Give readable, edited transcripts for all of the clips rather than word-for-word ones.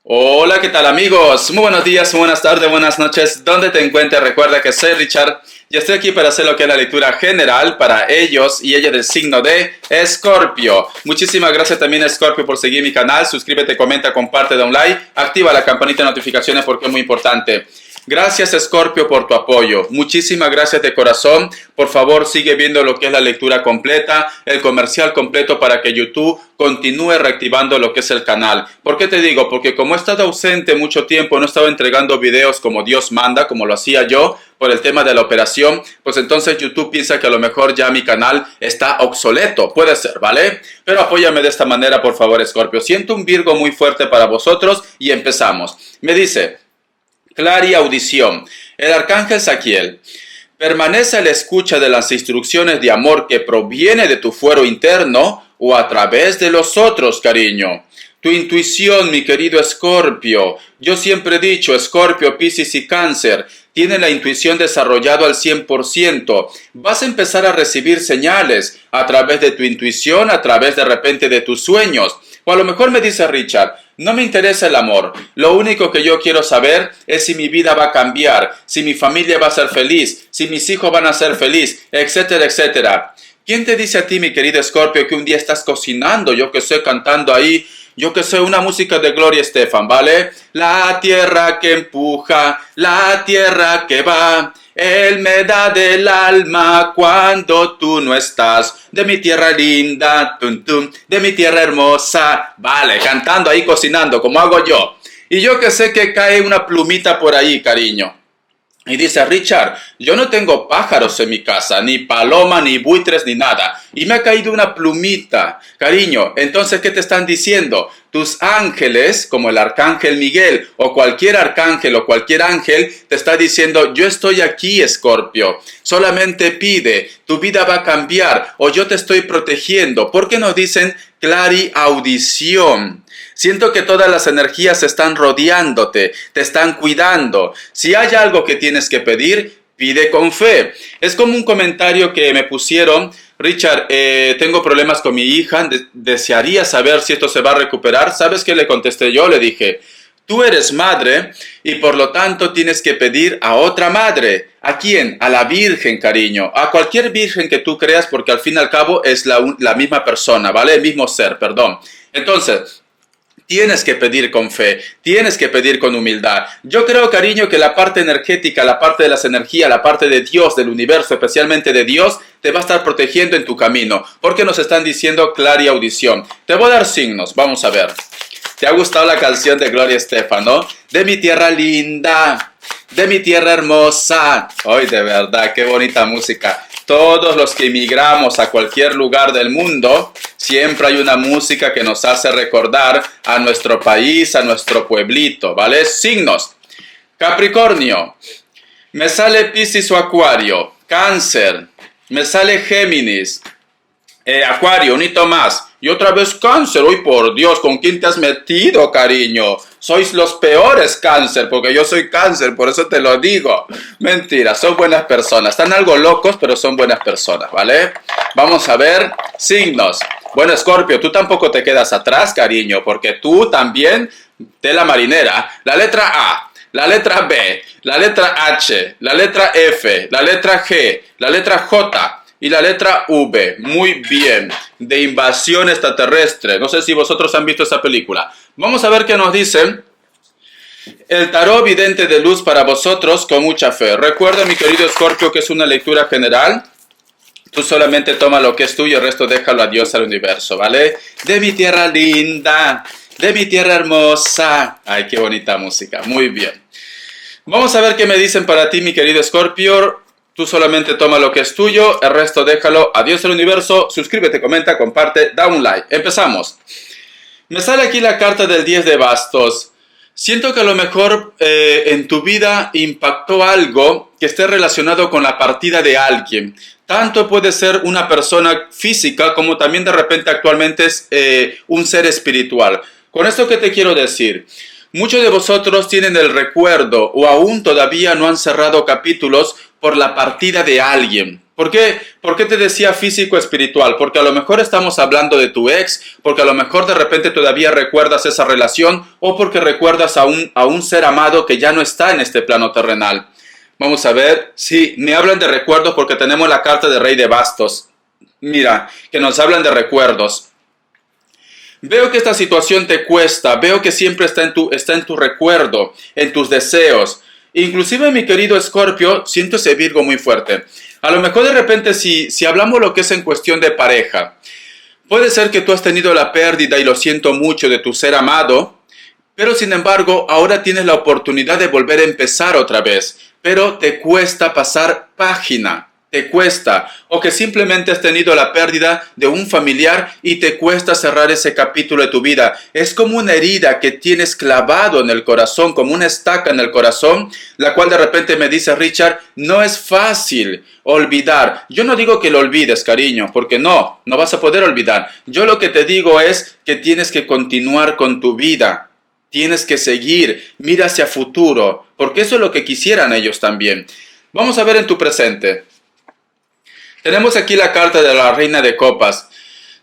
Hola, ¿qué tal amigos? Muy buenos días, buenas tardes, buenas noches. ¿Dónde te encuentres? Recuerda que soy Richard y estoy aquí para hacer lo que es la lectura general para ellos y ella del signo de Escorpio. Muchísimas gracias también Escorpio por seguir mi canal. Suscríbete, comenta, comparte, da un like, activa la campanita de notificaciones porque es muy importante. Gracias Escorpio por tu apoyo, muchísimas gracias de corazón. Por favor sigue viendo lo que es la lectura completa, el comercial completo para que YouTube continúe reactivando lo que es el canal. ¿Por qué te digo? Porque como he estado ausente mucho tiempo, no he estado entregando videos como Dios manda, como lo hacía yo por el tema de la operación, pues entonces YouTube piensa que a lo mejor ya mi canal está obsoleto, puede ser, ¿vale? Pero apóyame de esta manera por favor Escorpio. Siento un Virgo muy fuerte para vosotros y empezamos. Me dice: clariaudición. El arcángel Saquiel. Permanece a la escucha de las instrucciones de amor que proviene de tu fuero interno o a través de los otros, cariño. Tu intuición, mi querido Escorpio. Yo siempre he dicho, Escorpio, Piscis y Cáncer tienen la intuición desarrollada al 100%. Vas a empezar a recibir señales a través de tu intuición, a través de repente de tus sueños. O a lo mejor me dice Richard, no me interesa el amor, lo único que yo quiero saber es si mi vida va a cambiar, si mi familia va a ser feliz, si mis hijos van a ser felices, etcétera, etcétera. ¿Quién te dice a ti, mi querido Escorpio, que un día estás cocinando, yo que sé, cantando ahí, yo que sé, una música de Gloria Estefan, ¿vale? La tierra que empuja, la tierra que va, Él me da del alma cuando tú no estás. De mi tierra linda, tum tum, de mi tierra hermosa. Vale, cantando ahí, cocinando, como hago yo. Y yo que sé que cae una plumita por ahí, cariño. Y dice Richard, yo no tengo pájaros en mi casa, ni paloma, ni buitres, ni nada. Y me ha caído una plumita, cariño. Entonces, ¿qué te están diciendo? Tus ángeles, como el arcángel Miguel, o cualquier arcángel o cualquier ángel, te está diciendo, yo estoy aquí, Escorpio. Solamente pide, tu vida va a cambiar, o yo te estoy protegiendo. ¿Por qué nos dicen clariaudición? Siento que todas las energías están rodeándote, te están cuidando. Si hay algo que tienes que pedir, pide con fe. Es como un comentario que me pusieron: Richard, tengo problemas con mi hija, desearía saber si esto se va a recuperar. ¿Sabes qué le contesté yo? Le dije, tú eres madre y por lo tanto tienes que pedir a otra madre. ¿A quién? A la Virgen, cariño. A cualquier virgen que tú creas, porque al fin y al cabo es la misma persona, ¿vale? El mismo ser, perdón. Entonces, tienes que pedir con fe, tienes que pedir con humildad. Yo creo, cariño, que la parte energética, la parte de las energías, la parte de Dios, del universo, especialmente de Dios, te va a estar protegiendo en tu camino. Porque nos están diciendo clariaudición. Te voy a dar signos, vamos a ver. ¿Te ha gustado la canción de Gloria Estefan, no? De mi tierra linda, de mi tierra hermosa. Ay, de verdad, qué bonita música. Todos los que emigramos a cualquier lugar del mundo, siempre hay una música que nos hace recordar a nuestro país, a nuestro pueblito, ¿vale? Signos. Capricornio. Me sale Piscis o Acuario. Cáncer. Me sale Géminis. Acuario, un hito más. Y otra vez Cáncer. Uy, por Dios, ¿con quién te has metido, cariño? Sois los peores, Cáncer, porque yo soy Cáncer, por eso te lo digo. Mentira, son buenas personas. Están algo locos, pero son buenas personas, ¿vale? Vamos a ver signos. Bueno, Escorpio, tú tampoco te quedas atrás, cariño, porque tú también, tela marinera. La letra A, la letra B, la letra H, la letra F, la letra G, la letra J y la letra V. Muy bien. De invasión extraterrestre. No sé si vosotros han visto esa película. Vamos a ver qué nos dicen. El tarot vidente de luz para vosotros con mucha fe. Recuerda, mi querido Escorpio, que es una lectura general. Tú solamente toma lo que es tuyo, el resto déjalo a Dios, al universo, ¿vale? De mi tierra linda, de mi tierra hermosa. Ay, qué bonita música. Muy bien. Vamos a ver qué me dicen para ti, mi querido Escorpio. Tú solamente toma lo que es tuyo, el resto déjalo a Dios, al universo. Suscríbete, comenta, comparte, da un like. Empezamos. Me sale aquí la carta del 10 de bastos. Siento que a lo mejor en tu vida impactó algo que esté relacionado con la partida de alguien. Tanto puede ser una persona física como también de repente actualmente es un ser espiritual. Con esto, ¿qué te quiero decir? Muchos de vosotros tienen el recuerdo o aún todavía no han cerrado capítulos por la partida de alguien. ¿Por qué te decía físico espiritual? Porque a lo mejor estamos hablando de tu ex, porque a lo mejor de repente todavía recuerdas esa relación o porque recuerdas a un ser amado que ya no está en este plano terrenal. Vamos a ver, sí, me hablan de recuerdos porque tenemos la carta de Rey de Bastos. Mira, que nos hablan de recuerdos. Veo que esta situación te cuesta, veo que siempre está en tu recuerdo, en tus deseos. Inclusive, mi querido Escorpio, siento ese Virgo muy fuerte. A lo mejor de repente si hablamos lo que es en cuestión de pareja, puede ser que tú has tenido la pérdida y lo siento mucho de tu ser amado, pero sin embargo ahora tienes la oportunidad de volver a empezar otra vez, pero te cuesta pasar página. Te cuesta, o que simplemente has tenido la pérdida de un familiar y te cuesta cerrar ese capítulo de tu vida. Es como una herida que tienes clavado en el corazón, como una estaca en el corazón, la cual de repente me dice Richard, no es fácil olvidar. Yo no digo que lo olvides, cariño, porque no vas a poder olvidar. Yo lo que te digo es que tienes que continuar con tu vida. Tienes que seguir, mira hacia futuro, porque eso es lo que quisieran ellos también. Vamos a ver en tu presente. Tenemos aquí la carta de la Reina de Copas.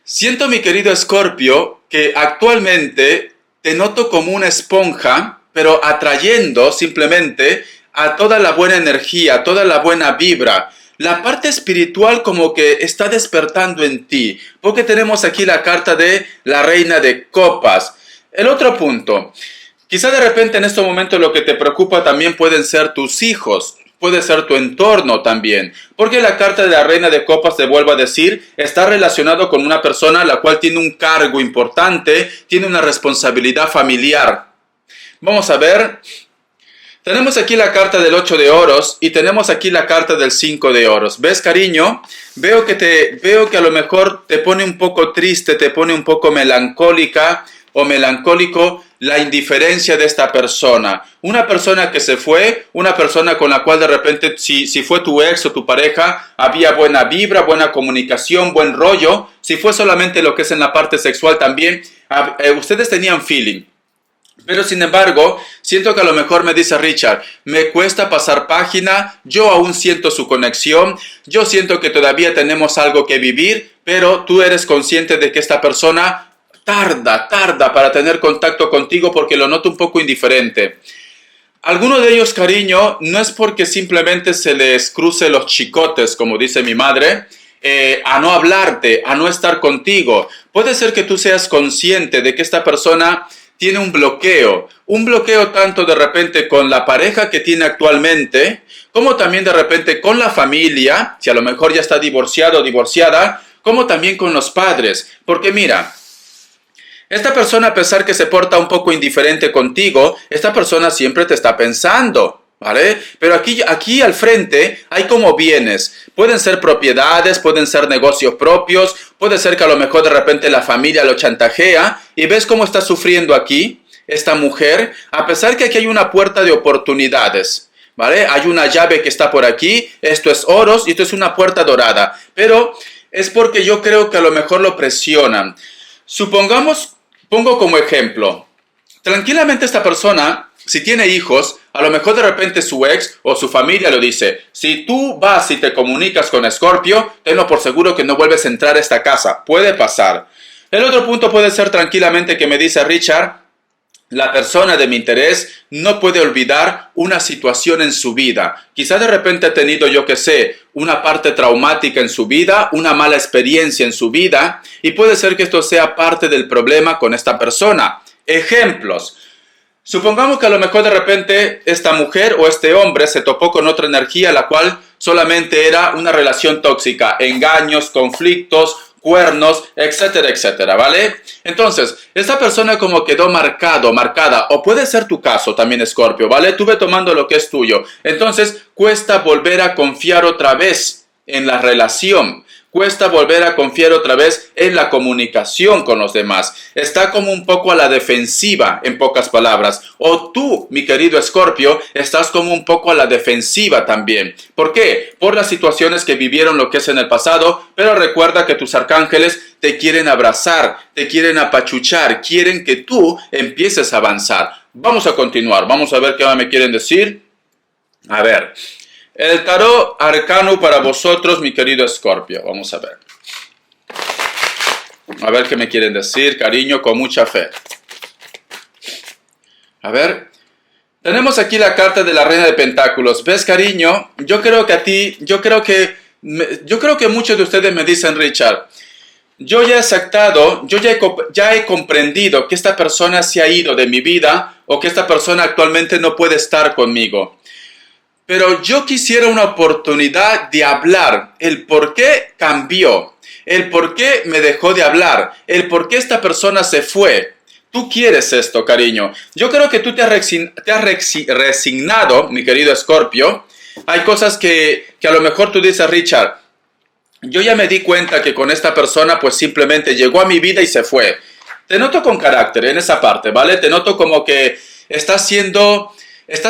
Siento, mi querido Escorpio, que actualmente te noto como una esponja, pero atrayendo simplemente a toda la buena energía, toda la buena vibra. La parte espiritual como que está despertando en ti, porque tenemos aquí la carta de la Reina de Copas. El otro punto, quizá de repente en este momento lo que te preocupa también pueden ser tus hijos. Puede ser tu entorno también, porque la carta de la Reina de Copas, te vuelvo a decir, está relacionado con una persona la cual tiene un cargo importante, tiene una responsabilidad familiar. Vamos a ver, tenemos aquí la carta del 8 de oros y tenemos aquí la carta del 5 de oros. ¿Ves, cariño? Veo que a lo mejor te pone un poco triste, te pone un poco melancólica o melancólico la indiferencia de esta persona. Una persona que se fue, una persona con la cual de repente, si fue tu ex o tu pareja, había buena vibra, buena comunicación, buen rollo. Si fue solamente lo que es en la parte sexual también, ustedes tenían feeling. Pero sin embargo, siento que a lo mejor me dice Richard, me cuesta pasar página, yo aún siento su conexión, yo siento que todavía tenemos algo que vivir, pero tú eres consciente de que esta persona tarda para tener contacto contigo porque lo noto un poco indiferente. Algunos de ellos, cariño, no es porque simplemente se les cruce los chicotes, como dice mi madre, a no hablarte, a no estar contigo. Puede ser que tú seas consciente de que esta persona tiene un bloqueo tanto de repente con la pareja que tiene actualmente, como también de repente con la familia, si a lo mejor ya está divorciado o divorciada, como también con los padres. Porque mira, esta persona, a pesar que se porta un poco indiferente contigo, esta persona siempre te está pensando, ¿vale? Pero aquí al frente hay como bienes. Pueden ser propiedades, pueden ser negocios propios, puede ser que a lo mejor de repente la familia lo chantajea y ves cómo está sufriendo aquí esta mujer, a pesar que aquí hay una puerta de oportunidades, ¿vale? Hay una llave que está por aquí, esto es oros y esto es una puerta dorada, pero es porque yo creo que a lo mejor lo presionan. Supongamos, pongo como ejemplo, tranquilamente esta persona, si tiene hijos, a lo mejor de repente su ex o su familia lo dice, si tú vas y te comunicas con Escorpio, tenlo por seguro que no vuelves a entrar a esta casa, puede pasar. El otro punto puede ser tranquilamente que me dice Richard, la persona de mi interés no puede olvidar una situación en su vida. Quizá de repente ha tenido, yo que sé, una parte traumática en su vida, una mala experiencia en su vida, y puede ser que esto sea parte del problema con esta persona. Ejemplos. Supongamos que a lo mejor de repente esta mujer o este hombre se topó con otra energía, la cual solamente era una relación tóxica, engaños, conflictos, cuernos, etcétera, etcétera, ¿vale? Entonces, esta persona como quedó marcada, o puede ser tu caso también, Escorpio, ¿vale? Tuve tomando lo que es tuyo. Entonces, cuesta volver a confiar otra vez en la relación. Cuesta volver a confiar otra vez en la comunicación con los demás. Está como un poco a la defensiva, en pocas palabras. O tú, mi querido Escorpio, estás como un poco a la defensiva también. ¿Por qué? Por las situaciones que vivieron lo que es en el pasado, pero recuerda que tus arcángeles te quieren abrazar, te quieren apachuchar, quieren que tú empieces a avanzar. Vamos a continuar, vamos a ver qué me quieren decir. A ver, El tarot arcano para vosotros, mi querido Escorpio. Vamos a ver. A ver qué me quieren decir, cariño, con mucha fe. A ver. Tenemos aquí la carta de la Reina de Pentáculos. ¿Ves, cariño? Yo creo que muchos de ustedes me dicen, Richard, yo ya he aceptado, ya he comprendido que esta persona se ha ido de mi vida o que esta persona actualmente no puede estar conmigo. Pero yo quisiera una oportunidad de hablar el por qué cambió, el por qué me dejó de hablar, el por qué esta persona se fue. Tú quieres esto, cariño. Yo creo que tú te has resignado, mi querido Escorpio. Hay cosas que a lo mejor tú dices, Richard, yo ya me di cuenta que con esta persona pues simplemente llegó a mi vida y se fue. Te noto con carácter en esa parte, ¿vale? Te noto como que estás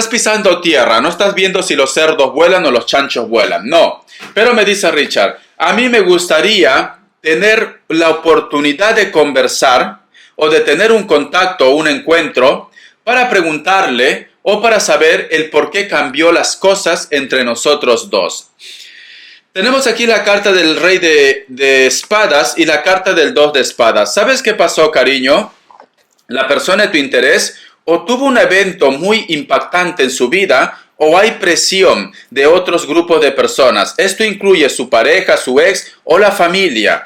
pisando tierra, no estás viendo si los cerdos vuelan o los chanchos vuelan, no. Pero me dice Richard, a mí me gustaría tener la oportunidad de conversar o de tener un contacto o un encuentro para preguntarle o para saber el por qué cambió las cosas entre nosotros dos. Tenemos aquí la carta del Rey de Espadas y la carta del 2 de Espadas. ¿Sabes qué pasó, cariño? La persona de tu interés o tuvo un evento muy impactante en su vida o hay presión de otros grupos de personas. Esto incluye su pareja, su ex o la familia.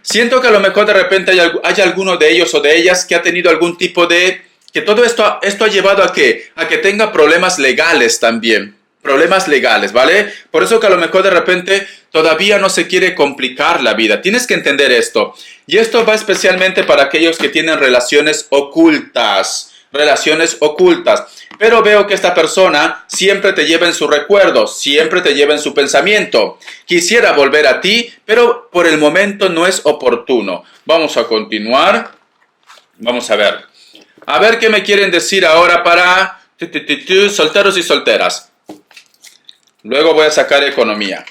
Siento que a lo mejor de repente hay alguno de ellos o de ellas que ha tenido algún tipo de... que todo esto ha llevado a que tenga problemas legales también. Problemas legales, ¿vale? Por eso que a lo mejor de repente todavía no se quiere complicar la vida. Tienes que entender esto. Y esto va especialmente para aquellos que tienen relaciones ocultas. Relaciones ocultas. Pero veo que esta persona siempre te lleva en su recuerdo, siempre te lleva en su pensamiento. Quisiera volver a ti, pero por el momento no es oportuno. Vamos a continuar. Vamos a ver. A ver qué me quieren decir ahora para solteros y solteras. Luego voy a sacar economía.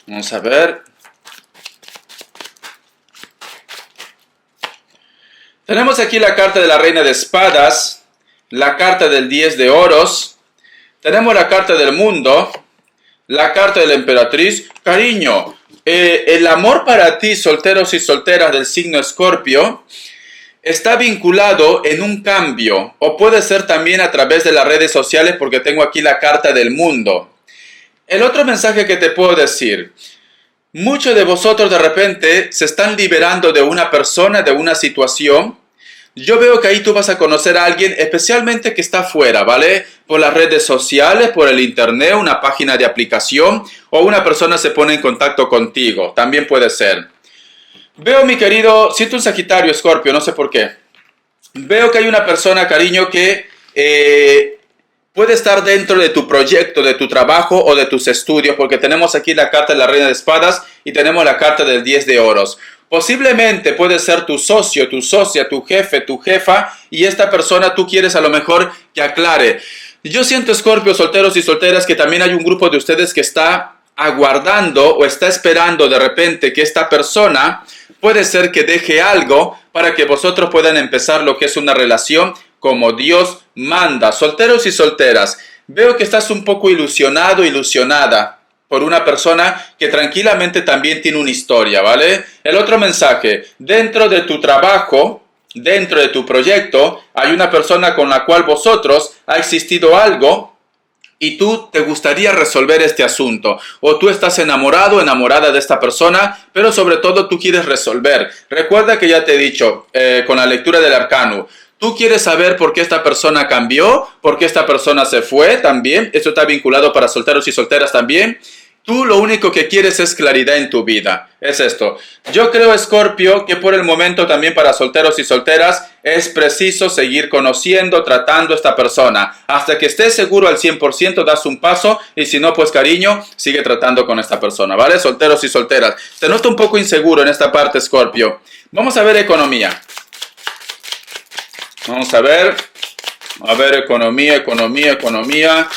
Vamos a ver. Tenemos aquí la carta de la Reina de Espadas, la carta del 10 de Oros, tenemos la carta del Mundo, la carta de la Emperatriz. Cariño, el amor para ti, solteros y solteras del signo Escorpio, está vinculado en un cambio, o puede ser también a través de las redes sociales porque tengo aquí la carta del Mundo. El otro mensaje que te puedo decir, muchos de vosotros de repente se están liberando de una persona, de una situación. Yo veo que ahí tú vas a conocer a alguien especialmente que está afuera, ¿vale? Por las redes sociales, por el internet, una página de aplicación o una persona se pone en contacto contigo. También puede ser. Veo, mi querido, siento un Sagitario, Escorpio, no sé por qué. Veo que hay una persona, cariño, que puede estar dentro de tu proyecto, de tu trabajo o de tus estudios, porque tenemos aquí la carta de la Reina de Espadas y tenemos la carta del 10 de Oros. Posiblemente puede ser tu socio, tu socia, tu jefe, tu jefa, y esta persona tú quieres a lo mejor que aclare. Yo siento, Escorpio, solteros y solteras, que también hay un grupo de ustedes que está aguardando o está esperando de repente que esta persona puede ser que deje algo para que vosotros puedan empezar lo que es una relación como Dios manda. Solteros y solteras, veo que estás un poco ilusionado, ilusionada por una persona que tranquilamente también tiene una historia, ¿vale? El otro mensaje, dentro de tu trabajo, dentro de tu proyecto, hay una persona con la cual vosotros ha existido algo y tú te gustaría resolver este asunto, o tú estás enamorado, enamorada de esta persona, pero sobre todo tú quieres resolver. Recuerda que ya te he dicho con la lectura del arcano, tú quieres saber por qué esta persona cambió, por qué esta persona se fue también, esto está vinculado para solteros y solteras también. Tú lo único que quieres es claridad en tu vida. Es esto. Yo creo, Escorpio, que por el momento también para solteros y solteras es preciso seguir conociendo, tratando a esta persona. Hasta que estés seguro al 100% das un paso y si no, pues cariño, sigue tratando con esta persona, ¿vale? Solteros y solteras. Te noto un poco inseguro en esta parte, Escorpio. Vamos a ver economía. Vamos a ver. Economía.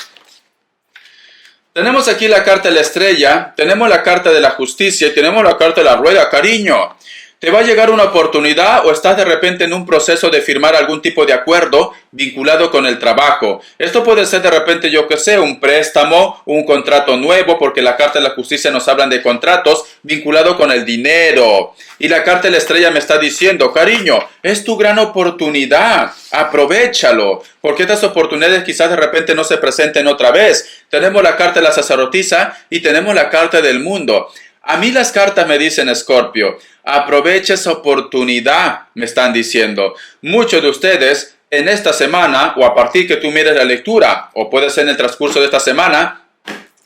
Tenemos aquí la carta de la estrella, tenemos la carta de la justicia y tenemos la carta de la rueda, cariño. ¿Te va a llegar una oportunidad o estás de repente en un proceso de firmar algún tipo de acuerdo vinculado con el trabajo? Esto puede ser de repente, yo que sé, un préstamo, un contrato nuevo, porque la Carta de la Justicia nos hablan de contratos vinculados con el dinero. Y la Carta de la Estrella me está diciendo, cariño, es tu gran oportunidad, aprovéchalo, porque estas oportunidades quizás de repente no se presenten otra vez. Tenemos la Carta de la Sacerdotisa y tenemos la Carta del Mundo. A mí las cartas me dicen, Escorpio, aprovecha esa oportunidad, me están diciendo. Muchos de ustedes en esta semana, o a partir que tú mires la lectura, o puede ser en el transcurso de esta semana,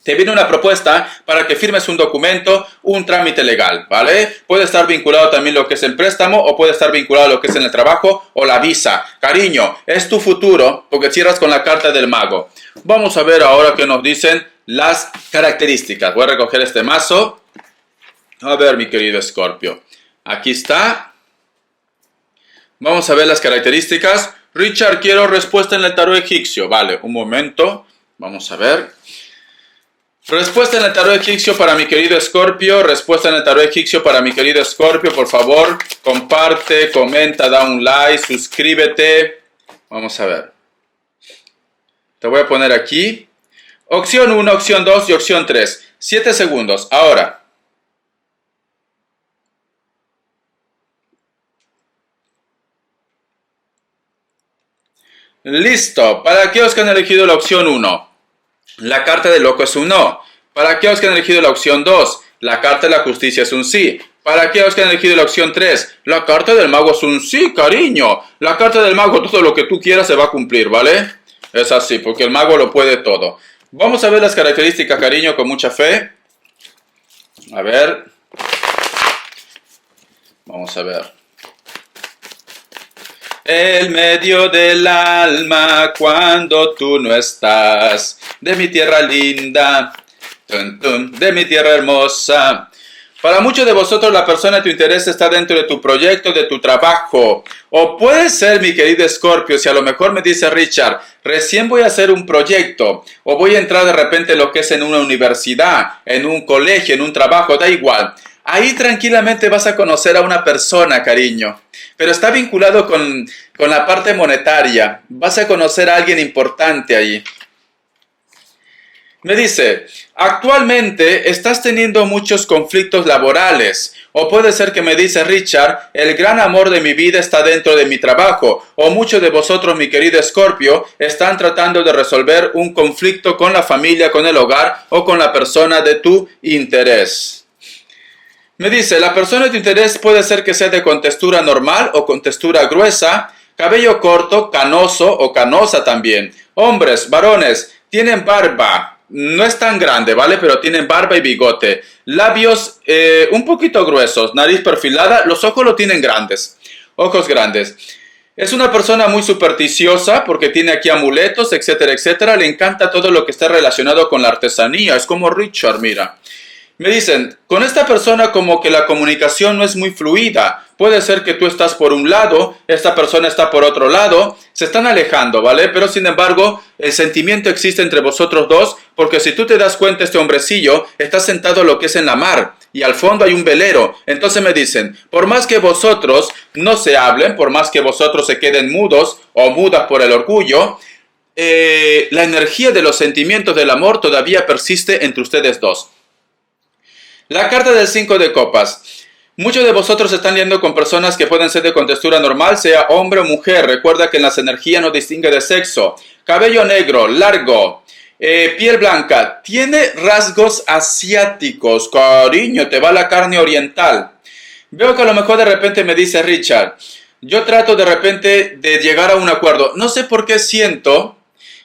te viene una propuesta para que firmes un documento, un trámite legal, ¿vale? Puede estar vinculado también lo que es el préstamo, o puede estar vinculado lo que es en el trabajo, o la visa. Cariño, es tu futuro, porque cierras con la carta del mago. Vamos a ver ahora qué nos dicen las características. Voy a recoger este mazo. A ver, mi querido Escorpio. Aquí está. Vamos a ver las características. Richard, quiero respuesta en el tarot egipcio. Vale, un momento. Vamos a ver. Respuesta en el tarot egipcio para mi querido Escorpio. Respuesta en el tarot egipcio para mi querido Escorpio. Por favor, comparte, comenta, da un like, suscríbete. Vamos a ver. Te voy a poner aquí. Opción 1, opción 2 y opción 3. 7 segundos. Ahora. Listo. Para aquellos que han elegido la opción 1, la carta del loco es un no. Para aquellos que han elegido la opción 2, la carta de la justicia es un sí. Para aquellos que han elegido la opción 3, la carta del mago es un sí, cariño. La carta del mago, todo lo que tú quieras se va a cumplir, ¿vale? Es así, porque el mago lo puede todo. Vamos a ver las características, cariño, con mucha fe. A ver. Vamos a ver. El medio del alma cuando tú no estás, de mi tierra linda, tun, tun, de mi tierra hermosa. Para muchos de vosotros la persona de tu interés está dentro de tu proyecto, de tu trabajo. O puede ser, mi querido Escorpio, si a lo mejor me dice Richard, recién voy a hacer un proyecto, o voy a entrar de repente en lo que es en una universidad, en un colegio, en un trabajo, da igual. Ahí tranquilamente vas a conocer a una persona, cariño. Pero está vinculado con la parte monetaria. Vas a conocer a alguien importante ahí. Me dice, actualmente estás teniendo muchos conflictos laborales. O puede ser que me dice Richard, el gran amor de mi vida está dentro de mi trabajo. O muchos de vosotros, mi querido Escorpio, están tratando de resolver un conflicto con la familia, con el hogar o con la persona de tu interés. Me dice, la persona de tu interés puede ser que sea de contextura normal o contextura gruesa, cabello corto, canoso o canosa también. Hombres, varones, tienen barba, no es tan grande, ¿vale? Pero tienen barba y bigote. Labios un poquito gruesos, nariz perfilada, los ojos lo tienen grandes, ojos grandes. Es una persona muy supersticiosa porque tiene aquí amuletos, etcétera, etcétera. Le encanta todo lo que está relacionado con la artesanía, es como Richard, mira. Me dicen, con esta persona como que la comunicación no es muy fluida. Puede ser que tú estás por un lado, esta persona está por otro lado. Se están alejando, ¿vale? Pero sin embargo, el sentimiento existe entre vosotros dos, porque si tú te das cuenta, este hombrecillo está sentado lo que es en la mar y al fondo hay un velero. Entonces me dicen, por más que vosotros no se hablen, por más que vosotros se queden mudos o mudas por el orgullo, la energía de los sentimientos del amor todavía persiste entre ustedes dos. La carta del 5 de copas. Muchos de vosotros están yendo con personas que pueden ser de contextura normal, sea hombre o mujer. Recuerda que en las energías no distingue de sexo. Cabello negro, largo, piel blanca. Tiene rasgos asiáticos. Cariño, te va la carne oriental. Veo que a lo mejor de repente me dice Richard, yo trato de repente de llegar a un acuerdo. No sé por qué siento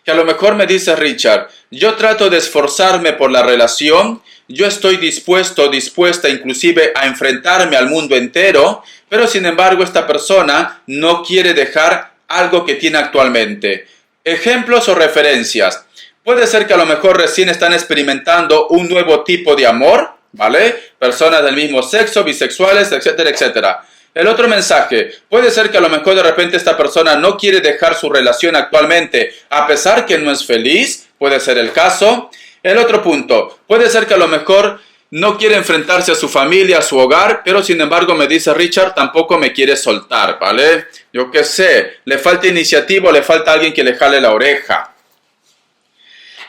que a lo mejor me dice Richard, yo trato de esforzarme por la relación. Yo estoy dispuesta inclusive a enfrentarme al mundo entero, pero sin embargo esta persona no quiere dejar algo que tiene actualmente. Ejemplos o referencias. Puede ser que a lo mejor recién están experimentando un nuevo tipo de amor, ¿vale? Personas del mismo sexo, bisexuales, etcétera, etcétera. El otro mensaje, puede ser que a lo mejor de repente esta persona no quiere dejar su relación actualmente, a pesar que no es feliz, puede ser el caso. El otro punto, puede ser que a lo mejor no quiere enfrentarse a su familia, a su hogar, pero sin embargo me dice Richard, tampoco me quiere soltar, ¿vale? Yo qué sé, le falta iniciativa, le falta alguien que le jale la oreja.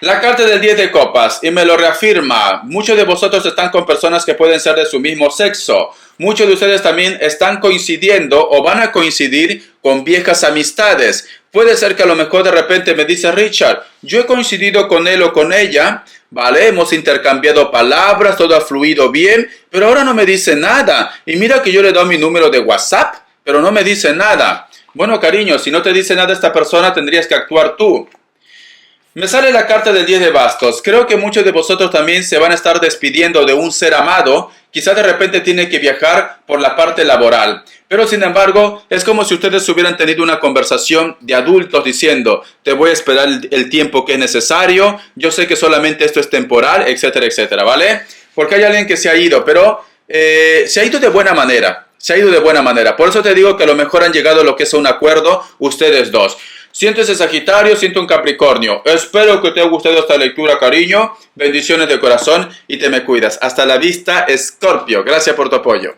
La carta del 10 de copas, y me lo reafirma, muchos de vosotros están con personas que pueden ser de su mismo sexo. Muchos de ustedes también están coincidiendo o van a coincidir con viejas amistades. Puede ser que a lo mejor de repente me dice Richard, yo he coincidido con él o con ella, ¿vale? Hemos intercambiado palabras, todo ha fluido bien, pero ahora no me dice nada. Y mira que yo le doy mi número de WhatsApp, pero no me dice nada. Bueno, cariño, si no te dice nada esta persona, tendrías que actuar tú. Me sale la carta del 10 de bastos. Creo que muchos de vosotros también se van a estar despidiendo de un ser amado. Quizás de repente tiene que viajar por la parte laboral. Pero sin embargo, es como si ustedes hubieran tenido una conversación de adultos diciendo, te voy a esperar el tiempo que es necesario, yo sé que solamente esto es temporal, etcétera, etcétera, ¿vale? Porque hay alguien que se ha ido, pero se ha ido de buena manera. Se ha ido de buena manera. Por eso te digo que a lo mejor han llegado a lo que es un acuerdo ustedes dos. Siento ese Sagitario, siento un Capricornio. Espero que te haya gustado esta lectura, cariño. Bendiciones de corazón y te me cuidas. Hasta la vista, Escorpio. Gracias por tu apoyo.